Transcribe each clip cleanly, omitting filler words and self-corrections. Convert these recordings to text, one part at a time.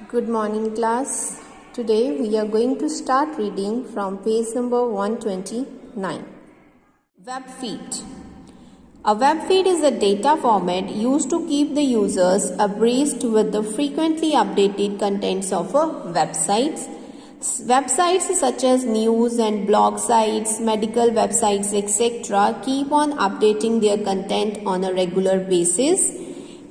Good morning, class. Today we are going to start reading from page number 129. Web feed. A web feed is a data format used to keep the users abreast with the frequently updated contents of a website. Websites such as news and blog sites, medical websites, etc. keep on updating their content on a regular basis.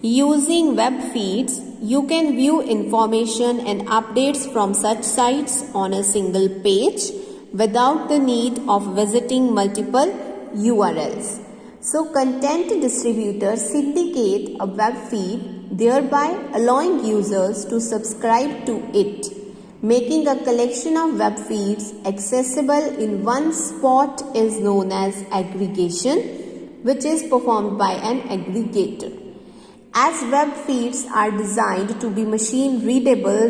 Using web feeds, you can view information and updates from such sites on a single page without the need of visiting multiple URLs. So, content distributors syndicate a web feed, thereby allowing users to subscribe to it, making a collection of web feeds accessible in one spot is known as aggregation, which is performed by an aggregator. As web feeds are designed to be machine readable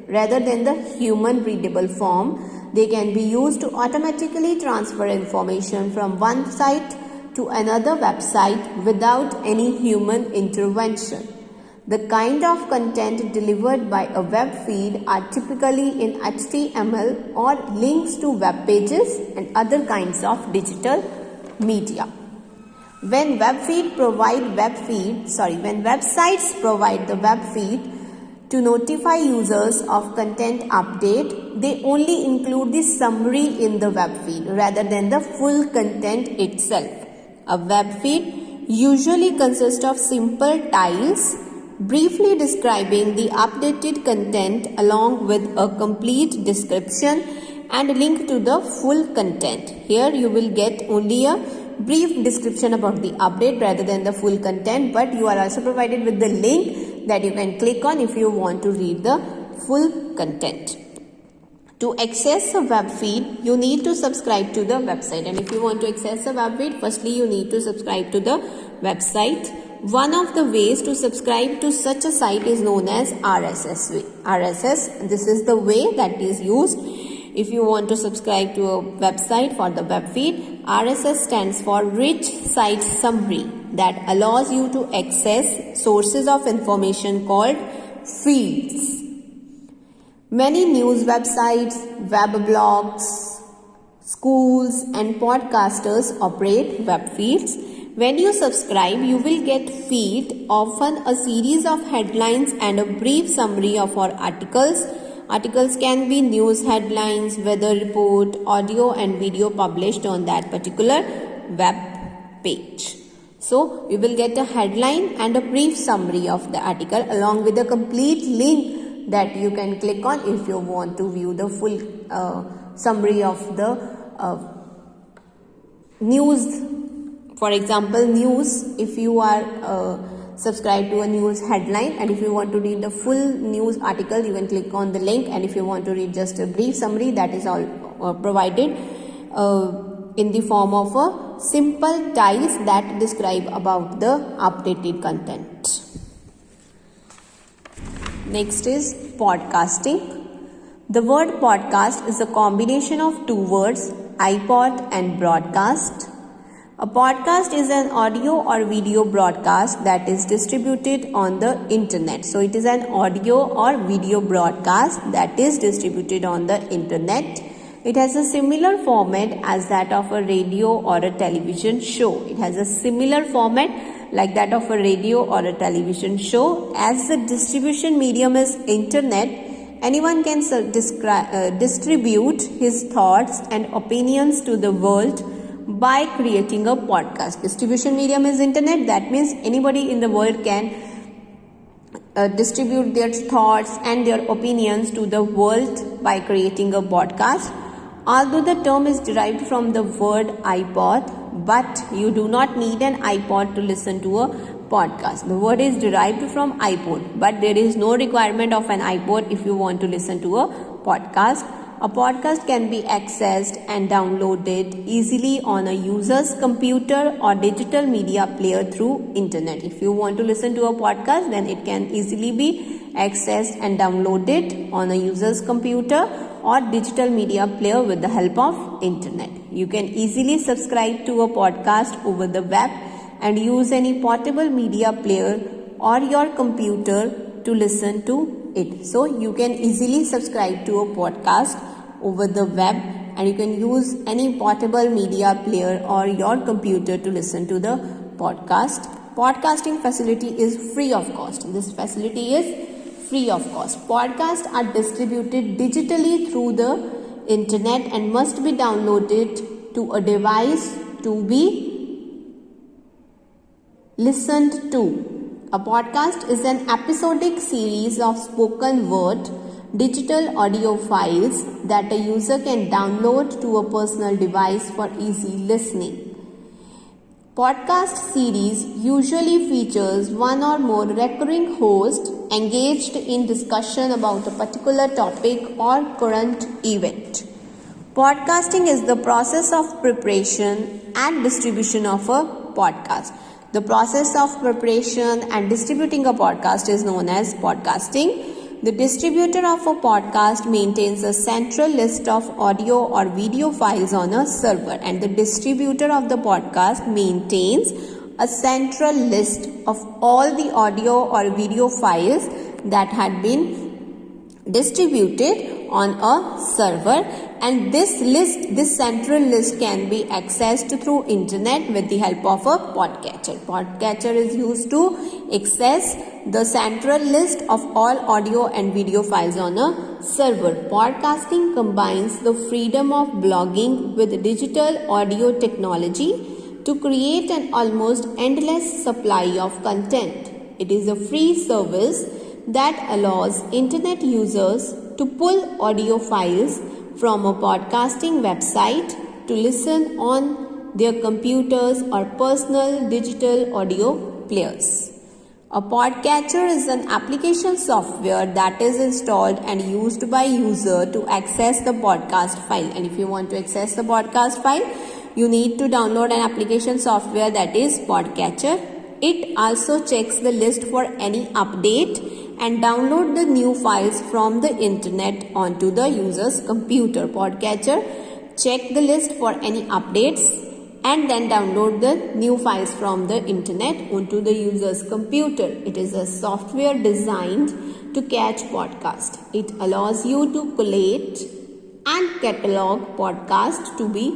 rather than the human readable form, they can be used to automatically transfer information from one site to another website without any human intervention. The kind of content delivered by a web feed are typically in HTML or links to web pages and other kinds of digital media. When websites provide the web feed to notify users of content update, they only include the summary in the web feed rather than the full content itself. A web feed usually consists of simple tiles briefly describing the updated content along with a complete description and link to the full content. Here you will get only a brief description about the update rather than the full content, but you are also provided with the link that you can click on if you want to read the full content. To access a web feed, you need to subscribe to the website, and if you want to access a web feed, firstly you need to subscribe to the website. One of the ways to subscribe to such a site is known as RSS. This is the way that is used. If you want to subscribe to a website for the web feed, RSS stands for Rich Site Summary, that allows you to access sources of information called feeds. Many news websites, web blogs, schools and podcasters operate web feeds. When you subscribe, you will get feed, often a series of headlines and a brief summary of our articles. Articles can be news headlines, weather report, audio and video published on that particular web page. So, you will get a headline and a brief summary of the article along with a complete link that you can click on if you want to view the full summary of the news. For example, news, if you are subscribe to a news headline, and if you want to read the full news article, you can click on the link, and if you want to read just a brief summary, that is all provided in the form of a simple tiles that describe about the updated content. Next is podcasting. The word podcast is a combination of two words, iPod and broadcast. A podcast is an audio or video broadcast that is distributed on the internet. So it is an audio or video broadcast that is distributed on the internet. It has a similar format as that of a radio or a television show. It has a similar format like that of a radio or a television show. As the distribution medium is internet, anyone can distribute his thoughts and opinions to the world by creating a podcast. Distribution medium is internet. That means anybody in the world can distribute their thoughts and their opinions to the world by creating a podcast. Although the term is derived from the word iPod, but you do not need an iPod to listen to a podcast. The word is derived from iPod, but there is no requirement of an iPod if you want to listen to a podcast. A podcast can be accessed and downloaded easily on a user's computer or digital media player through internet. If you want to listen to a podcast, then it can easily be accessed and downloaded on a user's computer or digital media player with the help of internet. You can easily subscribe to a podcast over the web and use any portable media player or your computer to listen to it. So you can easily subscribe to a podcast over the web, and you can use any portable media player or your computer to listen to the podcast. Podcasting facility is free of cost. This facility is free of cost. Podcasts are distributed digitally through the internet and must be downloaded to a device to be listened to. A podcast is an episodic series of spoken word, digital audio files that a user can download to a personal device for easy listening. Podcast series usually features one or more recurring hosts engaged in discussion about a particular topic or current event. Podcasting is the process of preparation and distribution of a podcast. The process of preparation and distributing a podcast is known as podcasting. The distributor of a podcast maintains a central list of audio or video files on a server, and the distributor of the podcast maintains a central list of all the audio or video files that had been distributed on a server, and this central list can be accessed through internet with the help of a podcatcher. Podcatcher is used to access the central list of all audio and video files on a server. Podcasting combines the freedom of blogging with digital audio technology to create an almost endless supply of content. It is a free service that allows internet users to pull audio files from a podcasting website to listen on their computers or personal digital audio players. A podcatcher is an application software that is installed and used by user to access the podcast file. And if you want to access the podcast file, you need to download an application software that is podcatcher. It also checks the list for any update and download the new files from the internet onto the user's computer. Podcatcher check the list for any updates and then download the new files from the internet onto the user's computer. It is a software designed to catch podcast. It allows you to collate and catalog podcasts to be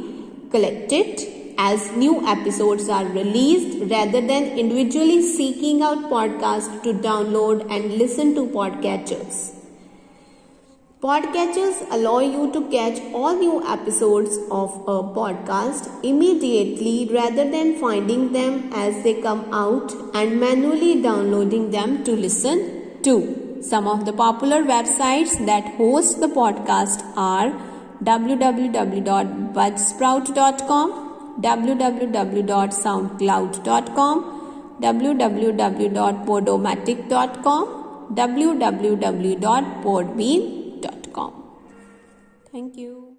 collected as new episodes are released, rather than individually seeking out podcasts to download and listen to podcatchers. Podcatchers allow you to catch all new episodes of a podcast immediately rather than finding them as they come out and manually downloading them to listen to. Some of the popular websites that host the podcast are www.buzzsprout.com, www.soundcloud.com, www.podomatic.com, www.podbean.com. Thank you.